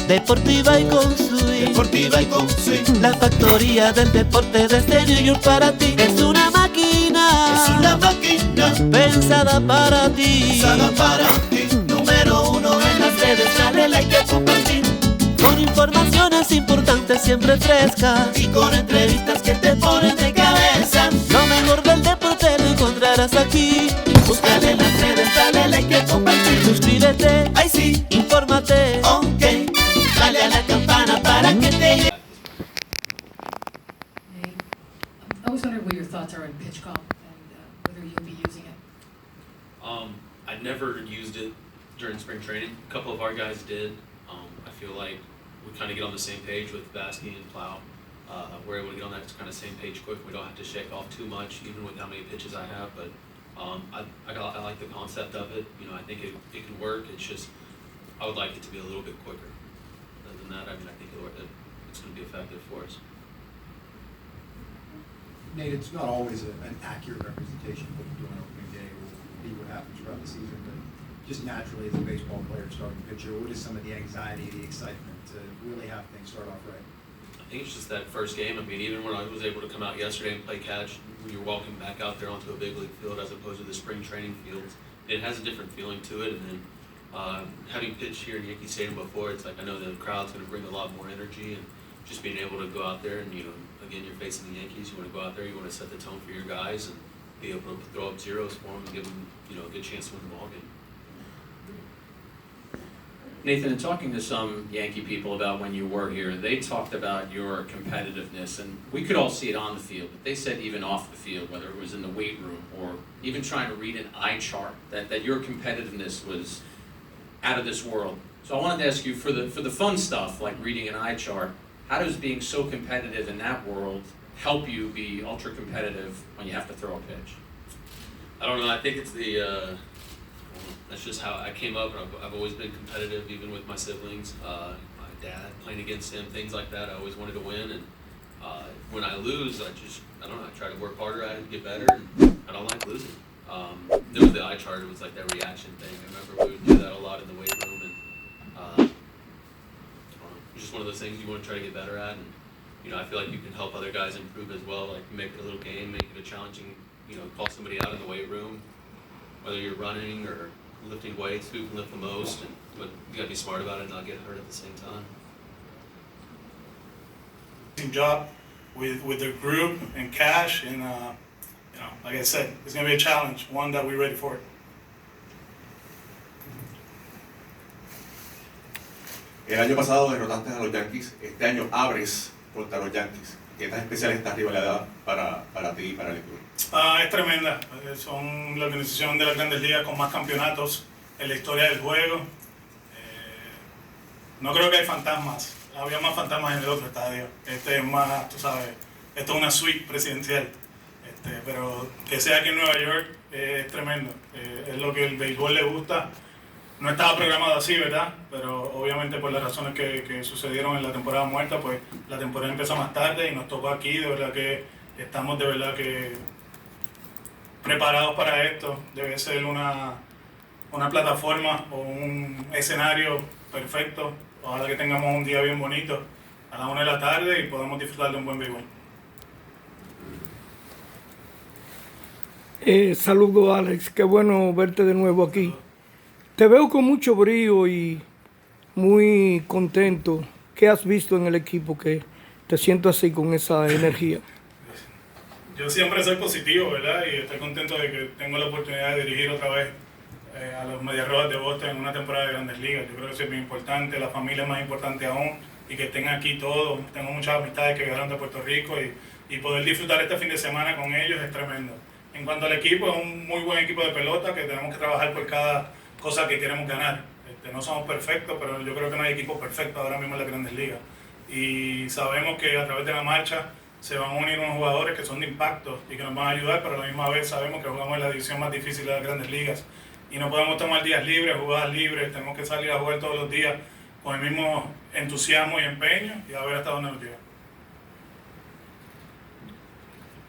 Deportiva y con swing. Deportiva y con swing. La factoría del deporte desde New York para ti. Es una máquina. Es una máquina pensada para ti. pensada para ti. Número uno en las redes, dale like y compartir. Con informaciones importantes siempre frescas. Y con entrevistas que te ponen de cabeza. Lo mejor del deporte lo encontrarás aquí. Búscale en las redes, dale like y compartir. Suscríbete, Ay sí, infórmate. ok. Dale a la campana para que te llegue. I was wondering what your thoughts are on pitch comp and whether you'll be using it. I never used it during spring training. A couple of our guys did. I feel like we kind of get on the same page with Basky and Plow. We're able to get on that kind of same page quick. We don't have to shake off too much, even with how many pitches I have. But I like the concept of it. You know, I think it can work. It's just I would like it to be a little bit quicker. Other than that, I mean, I think it's going to be effective for us. Nate, it's not always an accurate representation of what you do on opening day or be what happens throughout the season, but just naturally as a baseball player, starting pitcher, what is some of the anxiety, the excitement to really have things start off right? I think it's just that first game. I mean, even when I was able to come out yesterday and play catch, when you're walking back out there onto a big league field as opposed to the spring training fields, it has a different feeling to it. And then having pitched here in Yankee Stadium before, it's like I know the crowd's going to bring a lot more energy, and just being able to go out there and, you know, again, you're facing the Yankees, you want to go out there, you want to set the tone for your guys and be able to throw up zeros for them and give them, you know, a good chance to win the ball game. Nathan, in talking to some Yankee people about when you were here, they talked about your competitiveness, and we could all see it on the field, but they said even off the field, whether it was in the weight room or even trying to read an eye chart, that your competitiveness was out of this world. So I wanted to ask you, for the fun stuff, like reading an eye chart, how does being so competitive in that world help you be ultra competitive when you have to throw a pitch? I don't know, I think it's that's just how I came up, and I've always been competitive, even with my siblings. My dad, playing against him, things like that. I always wanted to win, and when I lose, I don't know, I try to work harder at it, get better, and I don't like losing. There was the eye chart, it was like that reaction thing. I remember we would do that a lot in the weight room, and I don't know, it's just one of those things you want to try to get better at, and you know, I feel like you can help other guys improve as well, like make it a little game, make it a challenging, you know, call somebody out in the weight room, whether you're running or lifting weights, who can lift the most, but you gotta be smart about it and not get hurt at the same time. Job with the group and Cash, and you know, like I said, it's gonna be a challenge, one that we're ready for. El año pasado derrotaste a los Yankees, este año abres contra los Yankees. ¿Qué tan especial es esta rivalidad para ti y para el equipo? Es tremenda, son la organización de las Grandes Ligas con más campeonatos en la historia del juego. No creo que hay fantasmas, había más fantasmas en el otro estadio. Este es más, tú sabes, esto es una suite presidencial. Pero que sea aquí en Nueva York es tremendo, es lo que el béisbol le gusta. No estaba programado así, ¿verdad? Pero obviamente por las razones que sucedieron en la temporada muerta, pues la temporada empezó más tarde y nos tocó aquí. De verdad que estamos de verdad que preparados para esto. Debe ser una plataforma o un escenario perfecto. Ojalá que tengamos un día bien bonito a las 1 de la tarde y podamos disfrutar de un buen béisbol. Saludos, Alex, qué bueno verte de nuevo aquí. Te veo con mucho brío y muy contento. ¿Qué has visto en el equipo que te siento así con esa energía? Yo siempre soy positivo, ¿verdad? Y estoy contento de que tengo la oportunidad de dirigir otra vez a los Medias Rojas de Boston en una temporada de Grandes Ligas. Yo creo que eso es muy importante, la familia es más importante aún, y que estén aquí todos. Tengo muchas amistades que viajaron de Puerto Rico y poder disfrutar este fin de semana con ellos es tremendo. En cuanto al equipo, es un muy buen equipo de pelota que tenemos que trabajar por cada cosa que queremos ganar. No somos perfectos, pero yo creo que no hay equipo perfecto ahora mismo en las Grandes Ligas. Y sabemos que a través de la marcha se van a unir unos jugadores que son de impacto y que nos van a ayudar, pero a la misma vez sabemos que jugamos en la división más difícil de las Grandes Ligas y no podemos tomar días libres, jugadas libres, tenemos que salir a jugar todos los días con el mismo entusiasmo y empeño y a ver hasta dónde nos llega.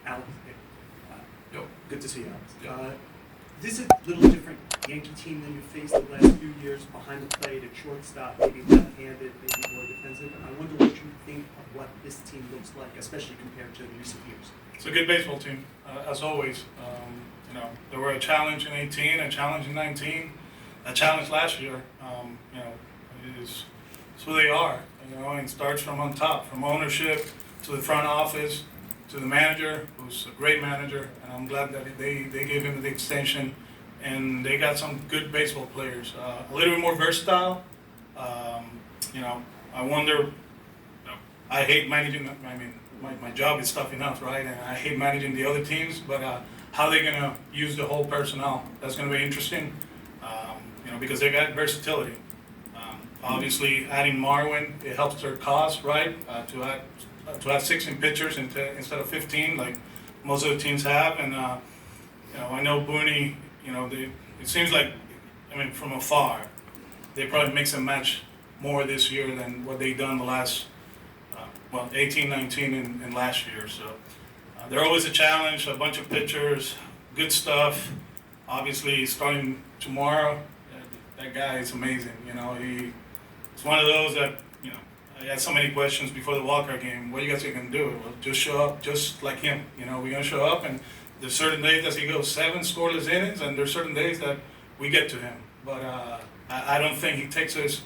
Alex, good to see you, Alex. This is a little different Yankee team than you faced the last few years behind the plate at shortstop, maybe left-handed, maybe more defensive. I wonder what you think of what this team looks like, especially compared to recent years. It's a good baseball team, as always. You know, there were a challenge in 18, a challenge in 19, a challenge last year. You know, it's who they are. You know, and it starts from on top, from ownership to the front office to the manager, who's a great manager, and I'm glad that they gave him the extension, and they got some good baseball players, a little bit more versatile. You know, I wonder. I hate managing. I mean, my job is tough enough, right? And I hate managing the other teams, but how they're gonna use the whole personnel, that's gonna be interesting. You know, because they got versatility. Obviously, adding Marwin, it helps their cause, right? To have 16 pitchers instead of 15, like most of the teams have. And you know, I know Booney. You know, it seems like, I mean, from afar, they probably mix and match more this year than what they've done the last, 18, 19, and last year. So they're always a challenge. A bunch of pitchers, good stuff. Obviously, starting tomorrow, that guy is amazing. You know, it's one of those that, you know, I had so many questions before the wildcard game. What do you guys are going to do? Well, just show up, just like him. You know, we're going to show up, and there's certain days that he goes 7 scoreless innings, and there's certain days that we get to him. But I don't think he takes us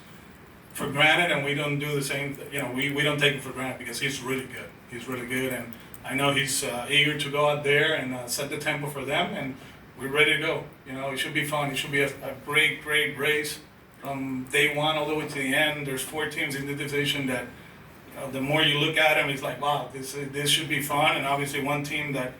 for granted, and we don't do the same. You know, we don't take him for granted because he's really good. He's really good, and I know he's eager to go out there and set the tempo for them, and we're ready to go. You know, it should be fun. It should be a great race from day one all the way to the end. There's 4 teams in the division that, you know, the more you look at them, it's like, wow, this should be fun. And obviously one team that,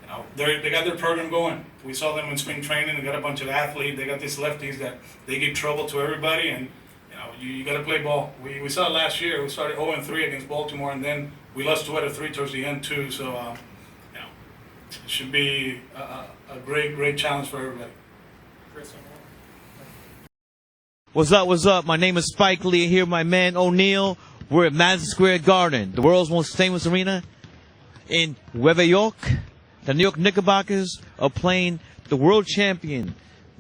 you know, they got their program going. We saw them in spring training. They got a bunch of athletes. They got these lefties that they give trouble to everybody. And, you know, you got to play ball. We saw it last year. We started 0-3 against Baltimore, and then we lost 2 out of 3 towards the end too. So, you know, it should be a great challenge for everybody. What's up? My name is Spike Lee. Here, my man O'Neal. We're at Madison Square Garden, the world's most famous arena in Nueva York. The New York Knickerbockers are playing the world champion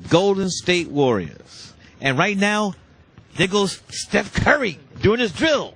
Golden State Warriors. And right now, there goes Steph Curry doing his drill.